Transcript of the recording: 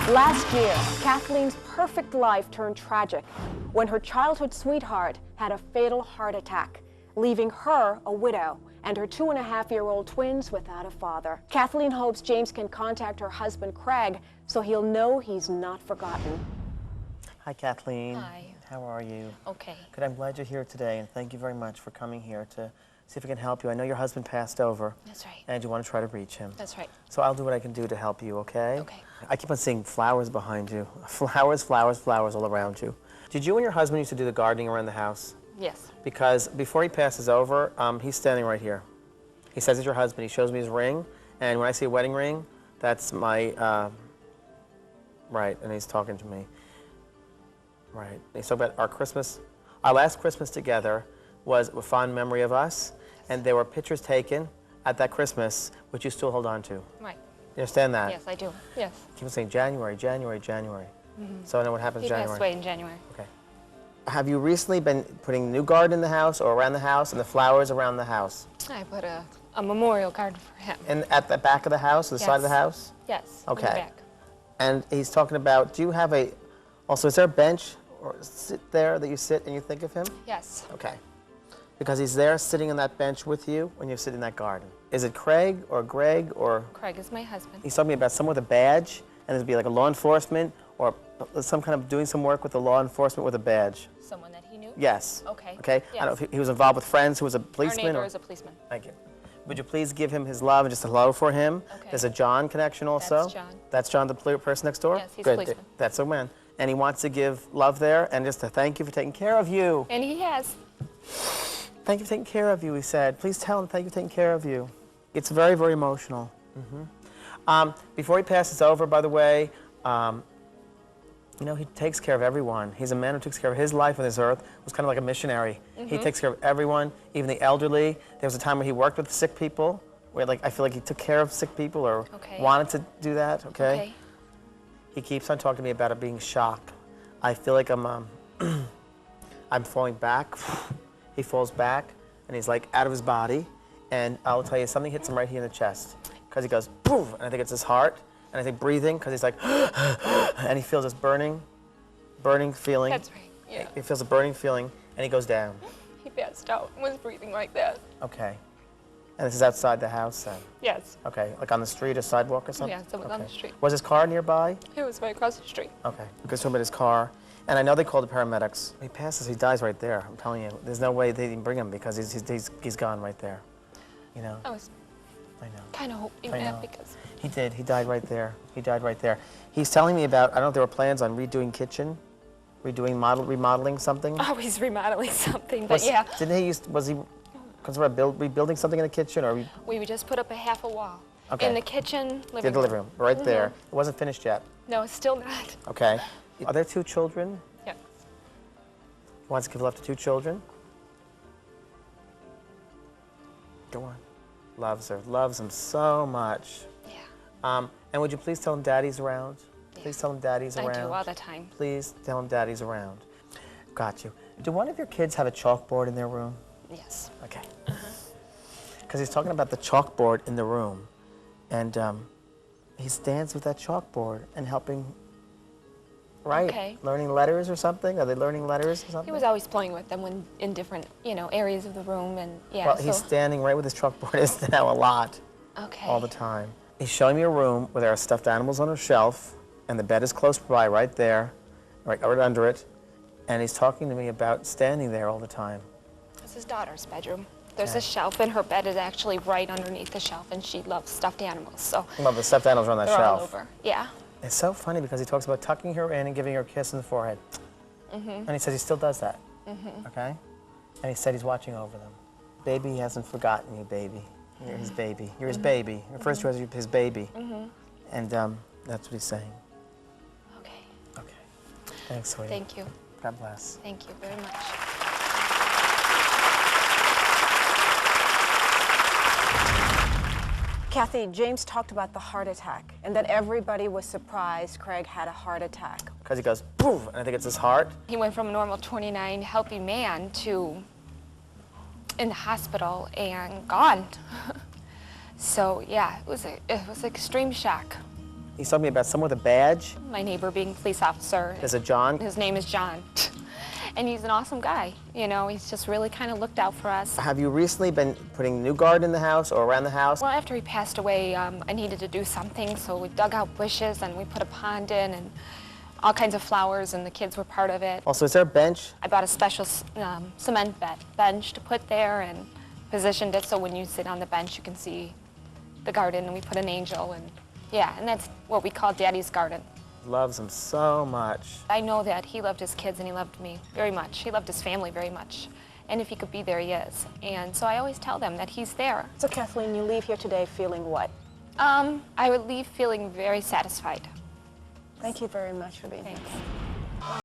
Last year, Kathleen's perfect life turned tragic when her childhood sweetheart had a fatal heart attack, leaving her a widow and her 2.5-year-old twins without a father. Kathleen hopes James can contact her husband, Craig, so he'll know he's not forgotten. Hi, Kathleen. Hi. How are you? Okay. Good, I'm glad you're here today, and thank you very much for coming here to see if we can help you. I know your husband passed over. That's right. And you want to try to reach him. That's right. So I'll do what I can do to help you, okay? Okay. I keep on seeing flowers behind you. Flowers, flowers, flowers all around you. Did you and your husband used to do the gardening around the house? Yes. Because before he passes over, he's standing right here. He says he's your husband. He shows me his ring, and when I see a wedding ring, that's my, right, and he's talking to me. Right. He's talking about our Christmas. Our last Christmas together was a fond memory of us, and there were pictures taken at that Christmas, which you still hold on to. Right. You understand that? Yes, I do. Yes. Keep on saying January, January, January. So I know what happens in He January. passed away in January. Okay. Have you recently been putting new garden in the house or around the house and the flowers around the house? I put a memorial garden for him. And at the back of the house, or the side of the Yes. house? Yes. Okay. In the back. And he's talking about, do you have a, also is there a bench or sit there that you sit and you think of him? Yes. Okay. Because he's there sitting on that bench with you when you sit in that garden. Is it Craig or Greg or? Craig is my husband. He's talking about someone with a badge, and it'd be like a law enforcement or some kind of doing some work with the law enforcement with a badge. Someone that he knew? Yes. Okay. Okay? Yes. I don't know if he was involved with friends who was a Our policeman neighbor or? is a policeman. Thank you. Would you please give him his love and just a hello for him? Okay. There's a John connection also. That's John. That's John, the person next door? Yes, he's a Good. policeman. That's a man. And he wants to give love there and just to thank you for taking care of you. And he has. Thank you for taking care of you, he said. Please tell him thank you for taking care of you. It's very, very emotional. Before he passes over, by the way, you know, he takes care of everyone. He's a man who takes care of his life on this earth. Was kind of like a missionary. He takes care of everyone, even the elderly. There was a time where he worked with sick people, where like I feel like he took care of sick people or wanted to do that, okay? He keeps on talking to me about it being shock. I feel like I'm falling back. He falls back, and he's like out of his body. And I'll tell you, something hits him right here in the chest. Because he goes, poof, and I think it's his heart. And I think breathing, because he's like, and he feels this burning feeling. That's right, yeah. He feels a burning feeling, and he goes down. He passed out and was breathing like that. Okay. And this is outside the house then? Yes. Okay, like on the street or sidewalk or something? Yes, it was on the street. Was his car nearby? It was right across the street. Okay, because talking about his car. And I know they called the paramedics. He passes, he dies right there, I'm telling you. There's no way they didn't bring him because he's gone right there, you know? I was I know. kind of hoping I know. that because... He did, he died right there. He died right there. He's telling me about, I don't know if there were plans on redoing kitchen, remodeling something. Oh, he's remodeling something, but yeah. Was he concerned about rebuilding something in the kitchen or? We would just put up a half a wall. Okay. In the kitchen, The living room, right there. It wasn't finished yet. No, it's still not. Okay. Are there 2 children? Yeah. He wants to give love to 2 children? Go on. Loves her. Loves him so much. Yeah. And would you please tell him Daddy's around? Please tell him Daddy's around. I do all the time. Please tell him Daddy's around. Got you. Do one of your kids have a chalkboard in their room? Yes. Okay. Because he's talking about the chalkboard in the room. And he stands with that chalkboard and helping, right? Okay. Learning letters or something? Are they learning letters or something? He was always playing with them when in different, areas of the room, and yeah. Well, he's standing right with his chalkboard is now a lot. Okay. All the time. He's showing me a room where there are stuffed animals on a shelf, and the bed is close by, right there, right under it. And he's talking to me about standing there all the time. It's his daughter's bedroom. There's a shelf, and her bed is actually right underneath the shelf, and she loves stuffed animals. So Well, the stuffed animals are on that they're shelf. all over. Yeah. It's so funny because he talks about tucking her in and giving her a kiss on the forehead. And he says he still does that. Okay? And he said he's watching over them. Baby, he hasn't forgotten you, baby. You're his baby. You're his baby. Refers to you as his baby. And that's what he's saying. Okay. Okay. Thanks, sweetie. Thank you. God bless. Thank you very much. Kathy, James talked about the heart attack and that everybody was surprised Craig had a heart attack. Because he goes, poof, and I think it's his heart. He went from a normal 29 healthy man to in the hospital and gone. So yeah, it was extreme shock. He's talking about someone with a badge. My neighbor being a police officer. Is it John? His name is John. And he's an awesome guy. You know, he's just really kind of looked out for us. Have you recently been putting new garden in the house or around the house? Well, after he passed away, I needed to do something, so we dug out bushes and we put a pond in and all kinds of flowers, and the kids were part of it. Also, is there a bench? I bought a special cement bench to put there and positioned it so when you sit on the bench you can see the garden, and we put an angel, and yeah, and that's what we call Daddy's garden. Loves him so much. I know that he loved his kids and he loved me very much. He loved his family very much. And if he could be there, he is. And so I always tell them that he's there. So Kathleen, you leave here today feeling what? I would leave feeling very satisfied. Thank you very much for being here. Thanks.